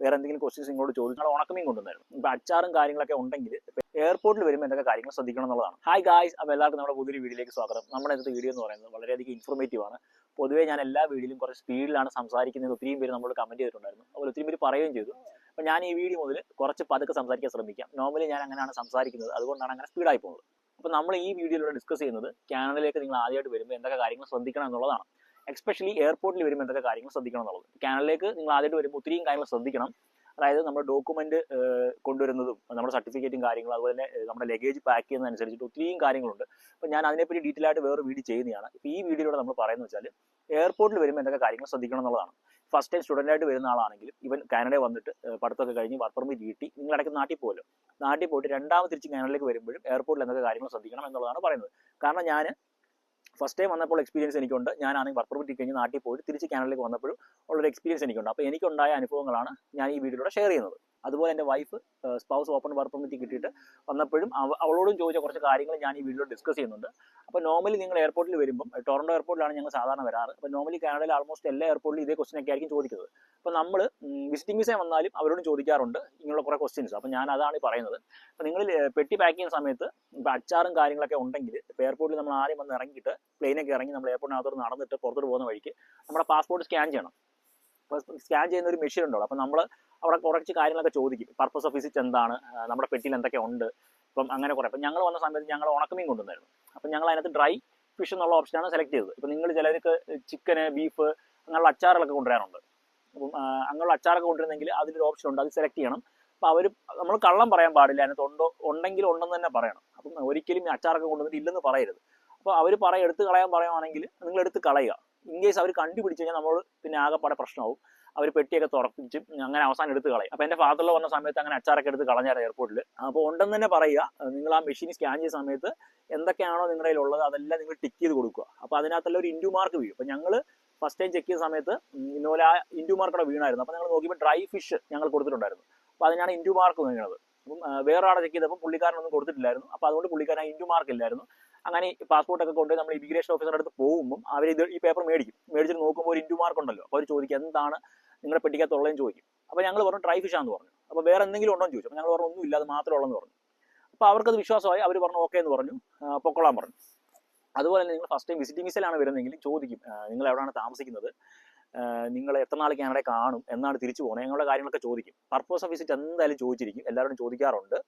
വേറെ എന്തെങ്കിലും ക്വസ്റ്റ്യൻസ് നിങ്ങളോട് ചോദിച്ചാൽ ഉണക്കമീൻ കൊണ്ടുവന്നായിരുന്നു. ഇപ്പോൾ അച്ചാറും കാര്യങ്ങളൊക്കെ ഉണ്ടെങ്കിൽ എയർപോർട്ടിൽ വരുമ്പോൾ എന്തൊക്കെ കാര്യങ്ങൾ ശ്രദ്ധിക്കണം എന്നുള്ളതാണ്. ഹായ് ഗായ്സ്, അപ്പോൾ എല്ലാവർക്കും നമ്മുടെ പുതിയൊരു വീഡിയോയിലേക്ക് സ്വാഗതം. നമ്മുടെ ഇന്നത്തെ വീഡിയോ എന്ന് പറയുന്നത് വളരെയധികം ഇൻഫോർമേറ്റീവ് ആണ്. പൊതുവേ ഞാൻ എല്ലാ വീഡിയോയിലും കുറച്ച് സ്പീഡിലാണ് സംസാരിക്കുന്നത്. ഒത്തിരി പേര് നമ്മളോട് കമൻറ്റ് ചെയ്തിട്ടുണ്ടായിരുന്നു, അതുപോലെ ഒത്തിരി പേര് പറയുകയും ചെയ്തു. അപ്പോൾ ഞാൻ ഈ വീഡിയോ മുതൽ കുറച്ച് പതുക്കെ സംസാരിക്കാൻ ശ്രമിക്കാം. നോർമലി ഞാൻ അങ്ങനെയാണ് സംസാരിക്കുന്നത്, അതുകൊണ്ടാണ് അങ്ങനെ സ്പീഡായി പോകുന്നത്. അപ്പോൾ നമ്മൾ ഈ വീഡിയോയിലൂടെ ഡിസ്കസ് ചെയ്യുന്നത് കാനഡയിലേക്ക് നിങ്ങൾ ആദ്യമായിട്ട് വരുമ്പോൾ എന്തൊക്കെ കാര്യങ്ങൾ ശ്രദ്ധിക്കണം എന്നുള്ളതാണ്. എസ്പെഷ്യലി എയർപോർട്ടിൽ വരുമ്പോൾ എന്തൊക്കെ കാര്യങ്ങൾ ശ്രദ്ധിക്കണം എന്നുള്ളത്. കാനഡയിലേക്ക് നിങ്ങൾ ആദ്യമായിട്ട് വരുമ്പോൾ ഒത്തിരിയും കാര്യങ്ങൾ ശ്രദ്ധിക്കണം. അതായത് നമ്മുടെ ഡോക്യുമെന്റ് കൊണ്ടുവരുന്നതും നമ്മുടെ സർട്ടിഫിക്കറ്റും കാര്യങ്ങളും, അതുപോലെ തന്നെ നമ്മുടെ ലഗേജ് പാക്ക് ചെയ്യുന്നതനുസരിച്ചിട്ട് ഒത്തിരിയും കാര്യങ്ങളുണ്ട്. അപ്പോൾ ഞാൻ അതിനെപ്പറ്റി ഡീറ്റെയിൽ ആയിട്ട് വേറെ വീഡിയോ ചെയ്യുന്നതാണ്. ഇപ്പോൾ ഈ വീഡിയോയിലൂടെ നമ്മൾ പറയുന്നത് വെച്ചാൽ എയർപോർട്ടിൽ വരുമ്പോൾ എന്തൊക്കെ കാര്യങ്ങൾ ശ്രദ്ധിക്കണം എന്നുള്ളതാണ്. ഫസ്റ്റ് ടൈം സ്റ്റുഡൻ്റ് ആയിട്ട് വരുന്ന ആളാണെങ്കിൽ ഇവൻ കാനഡയിൽ വന്നിട്ട് പഠിത്തമൊക്കെ കഴിഞ്ഞ് വർക്ക് പെർമിറ്റ് കിട്ടി, നിങ്ങൾ ഇടയ്ക്ക് നാട്ടിൽ പോകുമല്ലോ, നാട്ടിൽ പോയിട്ട് രണ്ടാമത് തിരിച്ച് കാനഡയിലേക്ക് വരുമ്പോഴും എയർപോർട്ടിൽ എന്തൊക്കെ കാര്യങ്ങൾ ശ്രദ്ധിക്കണം എന്നുള്ളതാണ് പറയുന്നത്. കാരണം ഞാൻ ഫസ്റ്റ് ടൈം വന്നപ്പോൾ എക്സ്പീരിയൻസ് എനിക്കുണ്ട്. ഞാനാണെങ്കിൽ വർക്ക് പെർമിറ്റ് കഴിഞ്ഞ് നാട്ടിൽ പോയിട്ട് തിരിച്ച് കാനഡയിലേക്ക് വന്നപ്പോഴും ഉള്ളൊരു എക്സ്പീരിയൻസ് എനിക്കുണ്ട്. അപ്പോൾ എനിക്കുണ്ടായ അനുഭവങ്ങളാണ് ഞാൻ ഈ വീഡിയോയിലൂടെ ഷെയർ ചെയ്യുന്നത്. അതുപോലെ എൻ്റെ wife spouse open work permit കിട്ടിയിട്ട് വന്നപ്പോഴും അവളോടും ചോദിച്ച കുറച്ച് കാര്യങ്ങൾ ഞാൻ ഈ വീഡിയോയിൽ ഡിസ്കസ് ചെയ്യുന്നുണ്ട്. അപ്പോൾ നോർമലി നിങ്ങൾ എയർപോർട്ടിൽ വരുമ്പം ടൊറൻഡോ എയർപോർട്ടിലാണ് ഞങ്ങൾ സാധാരണ വരാറ്. അപ്പോൾ നോർമലി കാനഡയിൽ ആൾമോസ്റ്റ് എല്ലാ എയർപോർട്ടിലും ഇതേ ക്വസ്റ്റൻ ഒക്കെ ആയിരിക്കും ചോദിക്കുന്നത്. അപ്പോൾ നമ്മൾ വിസിറ്റിംഗ് വിസ വന്നാലും അവരോടും ചോദിക്കാറുണ്ട് ഇങ്ങനെയുള്ള കുറേ ക്വസ്റ്റ്യൻസ്. അപ്പോൾ ഞാൻ അതാണ് പറയുന്നത്. അപ്പോൾ നിങ്ങൾ പെട്ടി പാക്ക് ചെയ്യുന്ന സമയത്ത് ഇപ്പോൾ അച്ചാറും കാര്യങ്ങളൊക്കെ ഉണ്ടെങ്കിൽ ഇപ്പോൾ എയർപോർട്ടിൽ നമ്മൾ ആദ്യം വന്ന് ഇറങ്ങിയിട്ട് പ്ലെയിനൊക്കെ ഇറങ്ങി നമ്മൾ എയർപോർട്ടിനകത്തോട്ട് നടന്നിട്ട് പുറത്തോട്ട് പോകുന്ന വഴിക്ക് നമ്മുടെ പാസ്പോർട്ട് സ്കാൻ ചെയ്യണം. അപ്പോൾ സ്കാൻ ചെയ്യുന്ന ഒരു മെഷീൻ ഉണ്ടല്ലോ. അപ്പോൾ നമ്മൾ അവിടെ കുറച്ച് കാര്യങ്ങളൊക്കെ ചോദിക്കും. പർപ്പസ് ഓഫ് വിസിറ്റ് എന്താണ്, നമ്മുടെ പെട്ടിയിൽ എന്തൊക്കെ ഉണ്ട്, ഇപ്പം അങ്ങനെ കുറേ. അപ്പം ഞങ്ങൾ വന്ന സമയത്ത് ഞങ്ങൾ ഉണക്കമീൻ കൊണ്ടുവന്നായിരുന്നു. അപ്പം ഞങ്ങൾ അതിനകത്ത് ഡ്രൈ ഫിഷ് എന്നുള്ള ഓപ്ഷനാണ് സെലക്ട് ചെയ്തത്. ഇപ്പം നിങ്ങൾ ചിലർക്ക് ചിക്കന്, ബീഫ് അങ്ങനെയുള്ള അച്ചാറുകളൊക്കെ കൊണ്ടുവരാറുണ്ട്. അപ്പം അങ്ങനെയുള്ള അച്ചാറൊക്കെ കൊണ്ടുവരുന്നെങ്കിൽ അതിലൊരു ഓപ്ഷൻ ഉണ്ട്, അത് സെലക്ട് ചെയ്യണം. അപ്പോൾ നമ്മൾ കള്ളം പറയാൻ പാടില്ല, അതിനകത്ത് ഉണ്ടെങ്കിൽ ഉണ്ടെന്ന് തന്നെ പറയണം. അപ്പം ഒരിക്കലും അച്ചാറൊക്കെ കൊണ്ടുവന്നിട്ട് ഇല്ലെന്ന് പറയരുത്. അപ്പോൾ അവർ എടുത്ത് കളയാൻ പറയുവാണെങ്കിൽ നിങ്ങൾ എടുത്ത് കളയുക. ഇൻ കേസ് അവർ കണ്ടുപിടിച്ച് കഴിഞ്ഞാൽ നമ്മൾ പിന്നെ ആകെപ്പാടെ പ്രശ്നമാവും. അവർ പെട്ടിയൊക്കെ തുറപ്പിച്ച് അങ്ങനെ അവസാനം എടുത്ത് കളയും. അപ്പോൾ എൻ്റെ ഫാദറിൽ വന്ന സമയത്ത് അങ്ങനെ അച്ചാറൊക്കെ എടുത്ത് കളഞ്ഞായിരുന്നു എയർപോർട്ടിൽ. അപ്പോൾ ഉണ്ടെന്ന് തന്നെ പറയുക. നിങ്ങൾ ആ മെഷീൻ സ്കാൻ ചെയ്യുന്ന സമയത്ത് എന്തൊക്കെയാണോ നിങ്ങളുടെ കയ്യിലുള്ളത് അതെല്ലാം നിങ്ങൾ ടിക്ക് ചെയ്ത് കൊടുക്കുക. അപ്പോൾ അതിനകത്തെല്ലാം ഒരു ഇൻറ്റു മാർക്ക് വീഴും. അപ്പോൾ ഞങ്ങൾ ഫസ്റ്റ് ടൈം ചെക്ക് ചെയ്ത സമയത്ത് ഇന്നോലെ ആ ഇൻറ്റു മാർക്കോടെ വീണായിരുന്നു. അപ്പോൾ ഞങ്ങൾ നോക്കിയപ്പോൾ ഡ്രൈ ഫിഷ് ഞങ്ങൾ കൊടുത്തിട്ടുണ്ടായിരുന്നു. അപ്പോൾ അതിനാണ് ഇൻറ്റു മാർക്ക് വീണത്. അപ്പം വേറെ ആളെ ചെക്ക് ചെയ്തപ്പോൾ പുള്ളിക്കാരനൊന്നും കൊടുത്തിട്ടില്ലായിരുന്നു. അപ്പോൾ അതുകൊണ്ട് പുള്ളിക്കാരൻ ഇൻറ്റു മാർക്ക് ഇല്ലായിരുന്നു. അങ്ങനെ പാസ്പോർട്ടൊക്കെ കൊണ്ട് നമ്മൾ ഇമിഗ്രേഷൻ ഓഫീസറുടെ അടുത്ത് പോകുമ്പോൾ അവർ ഈ പേപ്പർ മേടിച്ചിട്ട് നോക്കുമ്പോൾ ഒരു ഇൻറ്റു മാർക്ക് ഉണ്ടല്ലോ. അപ്പോൾ അവർ ചോദിക്കും എന്താണ് നിങ്ങളുടെ പെട്ടിക്കകത്തുള്ളതെന്ന് ചോദിക്കും. അപ്പോൾ ഞങ്ങൾ പറഞ്ഞു ഡ്രൈ ഫിഷ് ആണെന്ന് പറഞ്ഞു. അപ്പോൾ വേറെ എന്തെങ്കിലും ഉണ്ടോ എന്ന് ചോദിച്ചു. അപ്പോൾ ഞങ്ങൾ പറഞ്ഞു ഒന്നും ഇല്ല, അത് മാത്രമേ ഉള്ളെന്ന് പറഞ്ഞു. അപ്പോൾ അവർക്കത് വിശ്വാസമായി. അവർ പറഞ്ഞു ഓക്കെ എന്ന് പറഞ്ഞു, പൊക്കോളാൻ പറഞ്ഞു. അതുപോലെ തന്നെ നിങ്ങൾ ഫസ്റ്റ് ടൈം വിസിറ്റിംഗ് വിസയിലാണ് വരുന്നതെങ്കിൽ ചോദിക്കും നിങ്ങൾ എവിടെയാണ് താമസിക്കുന്നത്, നിങ്ങൾ എത്ര നാൾ കാനഡയിൽ കാണും, എന്നാണ് തിരിച്ചു പോകുന്നത്, ഞങ്ങളുടെ കാര്യങ്ങളൊക്കെ ചോദിക്കും. പർപ്പസ് ഓഫ് വിസിറ്റ് എന്തായാലും ചോദിച്ചിരിക്കും, എല്ലാവരും ചോദിക്കാറുണ്ട്.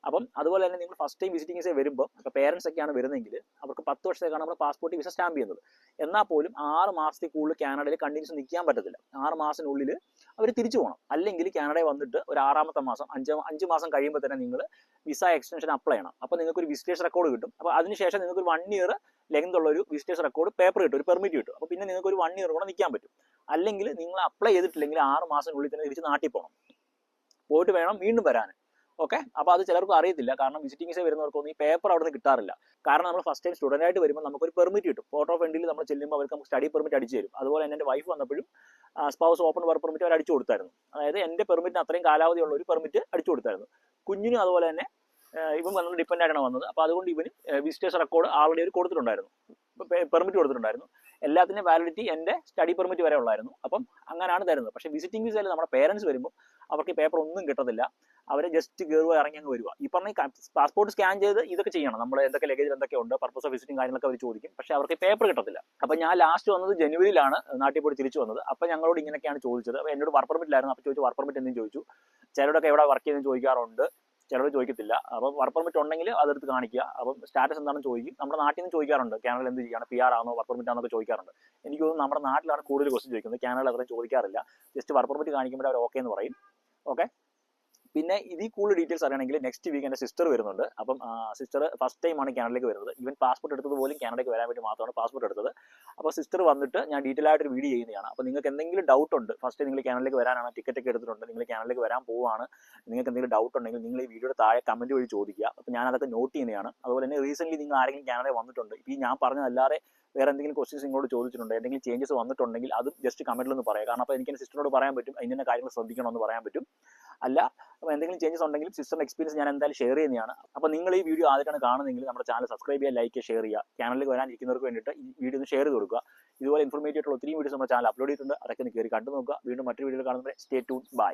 അപ്പം അതുപോലെ തന്നെ നിങ്ങൾ ഫസ്റ്റ് ടൈം വിസിറ്റിംഗ് വിസ വരുമ്പോൾ ഇപ്പോൾ പേരൻസ് ഒക്കെയാണ് വരുന്നതെങ്കിൽ അവർക്ക് 10 വർഷത്തേക്കാണ് നമ്മുടെ പാസ്പോർട്ട് വിസ സ്റ്റാമ്പ് ചെയ്യുന്നത്. എന്നാൽ പോലും 6 മാസത്തിൽ കൂടുതൽ കാനഡയിൽ കണ്ടിന്യൂസ് നിൽക്കാൻ പറ്റത്തില്ല. 6 മാസത്തിനുള്ളിൽ അവർ തിരിച്ചു പോകണം. അല്ലെങ്കിൽ കാനഡയിൽ വന്നിട്ട് ഒരു 6ാമത്തെ മാസം 5 മാസം കഴിയുമ്പോൾ തന്നെ നിങ്ങൾ വിസ എക്സ്റ്റൻഷൻ അപ്ലൈ ചെയ്യണം. അപ്പോൾ നിങ്ങൾക്ക് ഒരു വിസിറ്റേഴ്സ് റെക്കോർഡ് കിട്ടും. അപ്പോൾ അതിനുശേഷം നിങ്ങൾക്ക് ഒരു 1 ഇയർ ലെങ്ത് ഉള്ള ഒരു വിസിറ്റേഴ്സ് റെക്കോർഡ് പേപ്പർ കിട്ടും, ഒരു പെർമിറ്റ് കിട്ടും. അപ്പോൾ പിന്നെ നിങ്ങൾക്ക് ഒരു 1 ഇയർ കൂടെ നിൽക്കാൻ പറ്റും. അല്ലെങ്കിൽ നിങ്ങൾ അപ്ലൈ ചെയ്തിട്ടില്ലെങ്കിൽ 6 മാസത്തിനുള്ളിൽ തന്നെ തിരിച്ച് നാട്ടിൽ പോകണം. പോയിട്ട് വേണം വീണ്ടും വരാൻ. ഓക്കെ. അപ്പോൾ അത് ചിലർക്ക് അറിയത്തില്ല. കാരണം വിസിറ്റിംഗ് വിസ വരുന്നവർക്കൊന്നും ഈ പേപ്പർ അവിടെ നിന്ന് കിട്ടാറില്ല. കാരണം നമ്മൾ ഫസ്റ്റ് ടൈം സ്റ്റുഡൻ്റ് ആയിട്ട് വരുമ്പോൾ നമുക്കൊരു പെർമിറ്റ് കിട്ടും. ഫോട്ടോ ഓഫ് എൻഡിൽ നമ്മൾ ചെല്ലുമ്പോൾ അവർക്ക് നമുക്ക് സ്റ്റഡി പെർമിറ്റ് അടിച്ചു തരും. അതുപോലെ തന്നെ എൻ്റെ വൈഫ് വന്നപ്പോഴും സ്പൗസ് ഓപ്പൺ വർക്ക് പെർമിറ്റ് അവർ അടിച്ചു കൊടുത്തായിരുന്നു. അതായത് എൻ്റെ പെർമിറ്റിന് അത്രയും കാലാവധിയുള്ള ഒരു പെർമിറ്റ് അടിച്ചു കൊടുത്തായിരുന്നു. കുഞ്ഞിനും അതുപോലെ തന്നെ ഇവൻ വന്നത് ഡിപ്പെൻഡ് ആയിട്ടാണ് വന്നത്. അപ്പോൾ അതുകൊണ്ട് ഇവന് വിസിറ്റേഴ്സ് റെക്കോർഡ് ആൾറെഡി അവർ കൊടുത്തിട്ടുണ്ടായിരുന്നു, പെർമിറ്റ് കൊടുത്തിട്ടുണ്ടായിരുന്നു. എല്ലാത്തിനും വാലിഡിറ്റി എൻ്റെ സ്റ്റഡി പെർമിറ്റ് വരെ ഉള്ളായിരുന്നു. അപ്പം അങ്ങനെയാണ് തരുന്നത്. പക്ഷേ വിസിറ്റിംഗ് വിസയിൽ നമ്മുടെ പേരൻസ് വരുമ്പോൾ അവർക്ക് പേപ്പർ ഒന്നും കിട്ടത്തില്ല. അവരെ ജസ്റ്റ് കയറുക, ഇറങ്ങി അങ്ങ് വരിക. ഈ പറഞ്ഞ പാസ്പോർട്ട് സ്കാൻ ചെയ്ത് ഇതൊക്കെ ചെയ്യണം. നമ്മൾ എന്തൊക്കെ ലഗേജിൽ എന്തൊക്കെ ഉണ്ട്, പർപ്പസ് ഓഫ് വിസിറ്റിംഗ് കാര്യങ്ങളൊക്കെ അവർ ചോദിക്കും. പക്ഷേ അവർക്ക് പേപ്പർ കിട്ടത്തില്ല. അപ്പോൾ ഞാൻ ലാസ്റ്റ് വന്നത് ജനുവരിയിലാണ് നാട്ടിൽ പോയി തിരിച്ചു വന്നത്. അപ്പോൾ ഞങ്ങളോട് ഇങ്ങനെയൊക്കെയാണ് ചോദിച്ചത്. അപ്പോൾ എന്നോട് വർക്ക് പെർമിറ്റിലായിരുന്നു. അപ്പോൾ ചോദിച്ചു വർക്ക് പെർമിറ്റ് എന്തെങ്കിലും ചോദിച്ചു. ചിലരൊക്കെ എവിടെ വർക്ക് ചെയ്യുന്നതെന്ന് ചോദിക്കാറുണ്ട്, ചിലർ ചോദിക്കത്തില്ല. അപ്പം വർക്ക് പെർമിറ്റ് ഉണ്ടെങ്കിൽ അതെടുത്ത് കാണിക്കുക. അപ്പം സ്റ്റാറ്റസ് എന്താണെന്ന് ചോദിക്കും. നമ്മുടെ നാട്ടിൽ നിന്ന് ചോദിക്കാറുണ്ട്, കാനഡയിൽ എന്ത് ചെയ്യണം, PR ആണോ വർക്ക് പെർമിറ്റ് ആണെന്നൊക്കെ ചോദിക്കാറുണ്ട്. എനിക്ക് തോന്നുന്നു നമ്മുടെ നാട്ടിലാണ് കൂടുതൽ ക്വസ്റ്റ്യൻ ചോദിക്കുന്നത്, കാനഡയിൽ അത്രയും ചോദിക്കാറില്ല. ജസ്റ്റ് വർക്ക് പെർമിറ്റ് കാണിക്കുമ്പോൾ അവർ ഓക്കെ എന്ന് പറയും. ഓക്കെ. പിന്നെ ഇതിൽ കൂടുതൽ ഡീറ്റെയിൽസ് അറിയണമെങ്കിൽ നെക്സ്റ്റ് വീക്ക് എൻ്റെ സിസ്റ്റർ വരുന്നുണ്ട്. അപ്പം സിസ്റ്റർ ഫസ്റ്റ് ടൈമാണ് കാനഡയിലേക്ക് വരുന്നത്. ഈവൻ പാസ്പോർട്ട് എടുത്തത് പോലും കാനഡയ്ക്ക് വരാൻ വേണ്ടി മാത്രമാണ് പാസ്പോർട്ട് എടുത്തത്. അപ്പോൾ സിസ്റ്റർ വന്നിട്ട് ഞാൻ ഡീറ്റെയിൽ ആയിട്ട് ഒരു വീഡിയോ ചെയ്യുന്നതാണ്. അപ്പോൾ നിങ്ങൾക്ക് എന്തെങ്കിലും ഡൗട്ട് ഉണ്ട്, ഫസ്റ്റ് നിങ്ങൾ കാനഡയിലേക്ക് വരാനാണ്, ടിക്കറ്റ് ഒക്കെ എടുത്തിട്ടുണ്ട്, നിങ്ങൾ കാനഡയിലേക്ക് വരാൻ പോവുകയാണ്, നിങ്ങൾക്ക് എന്തെങ്കിലും ഡൗട്ട് ഉണ്ടെങ്കിൽ നിങ്ങൾ ഈ വീഡിയോയുടെ താഴെ കമൻറ്റ് വഴി ചോദിക്കുക. അപ്പോൾ ഞാൻ അതൊക്കെ നോട്ട് ചെയ്യുന്നതാണ്. അതുപോലെ തന്നെ റീസെൻ്റ്ലി നിങ്ങൾ ആരെങ്കിലും കാനഡയിൽ വന്നിട്ടുണ്ട്, ഇപ്പോൾ ഈ ഞാൻ പറഞ്ഞതല്ലാതെ വേറെ എന്തെങ്കിലും ക്വസ്റ്റ്യൻസ് നിങ്ങളോട് ചോദിച്ചിട്ടുണ്ട്, എന്തെങ്കിലും ചേഞ്ചസ് വന്നിട്ടുണ്ടെങ്കിൽ അതും ജസ്റ്റ് കമൻറ്റിലൊന്ന് പറയാം. കാരണം അപ്പോൾ എനിക്ക് എൻ്റെ സിസ്റ്ററിനോട് പറയാൻ പറ്റും, അതിൻ്റെ കാര്യങ്ങൾ ശ്രദ്ധിക്കണമെന്ന് പറയാൻ പറ്റും. അല്ല അപ്പോൾ എന്തെങ്കിലും ചേഞ്ചസ് ഉണ്ടെങ്കിലും സിസ്റ്ററിൻ്റെ എക്സ്പീരിയൻസ് ഞാൻ എന്തായാലും ഷെയർ ചെയ്യുന്നതാണ്. അപ്പോൾ നിങ്ങൾ ഈ വീഡിയോ ആദ്യമായിട്ടാണ് കാണുന്നതെങ്കിൽ നമ്മുടെ ചാനൽ സബ്സ്ക്രൈബ് ചെയ്യുക, ലൈക്ക് ചെയ്യുക, ഷെയർ ചെയ്യുക. ചാനലിലേക്ക് വരാനിരിക്കുന്നവർക്ക് വേണ്ടിയിട്ട് ഈ വീഡിയോ ഒന്ന് ഷെയർ ചെയ്ത് കൊടുക്കുക. ഇതുപോലെ ഇൻഫോർമേറ്റീവ് ആയിട്ടുള്ള ഒത്തിരി വീഡിയോസ് നമ്മുടെ ചാനൽ അപ്ലോഡ് ചെയ്തിട്ടുണ്ട്. അതൊക്കെ ഒന്ന് കയറി കണ്ടു നോക്കുക. വീണ്ടും മറ്റൊരു വീഡിയോയിൽ കാണുന്നത്. Stay tune. ബൈ.